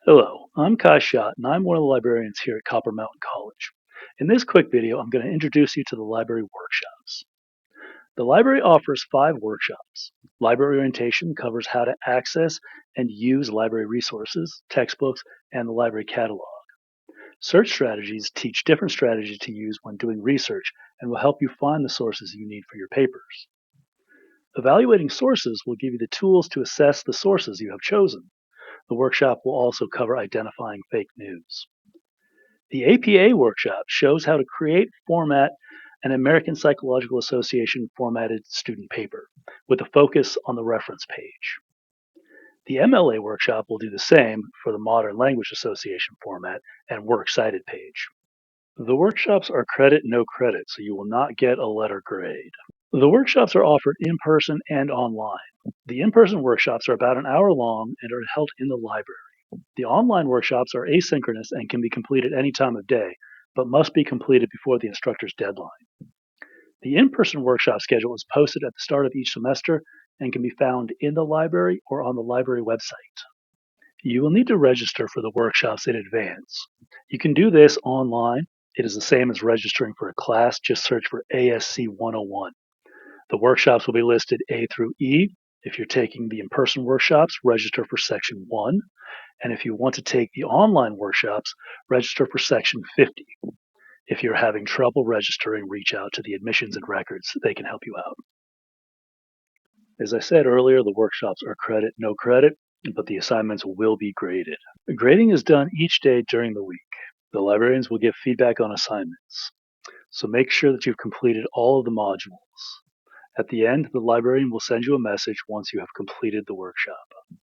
Hello, I'm Kai Schott, and I'm one of the librarians here at Copper Mountain College. In this quick video, I'm going to introduce you to the library workshops. The library offers 5 workshops. Library orientation covers how to access and use library resources, textbooks, and the library catalog. Search strategies teach different strategies to use when doing research and will help you find the sources you need for your papers. Evaluating sources will give you the tools to assess the sources you have chosen. The workshop will also cover identifying fake news. The APA workshop shows how to create, format an American Psychological Association formatted student paper with a focus on the reference page. The MLA workshop will do the same for the Modern Language Association format and works cited page. The workshops are credit no credit, so you will not get a letter grade. The workshops are offered in person and online. The in person workshops are about an hour long and are held in the library. The online workshops are asynchronous and can be completed any time of day, but must be completed before the instructor's deadline. The in person workshop schedule is posted at the start of each semester and can be found in the library or on the library website. You will need to register for the workshops in advance. You can do this online. It is the same as registering for a class. Just search for ASC 101. The workshops will be listed A through E. If you're taking the in person workshops, register for section 1. And if you want to take the online workshops, register for section 50. If you're having trouble registering, reach out to the admissions and records. They can help you out. As I said earlier, the workshops are credit, no credit, but the assignments will be graded. Grading is done each day during the week. The librarians will give feedback on assignments. So make sure that you've completed all of the modules. At the end, the librarian will send you a message once you have completed the workshop.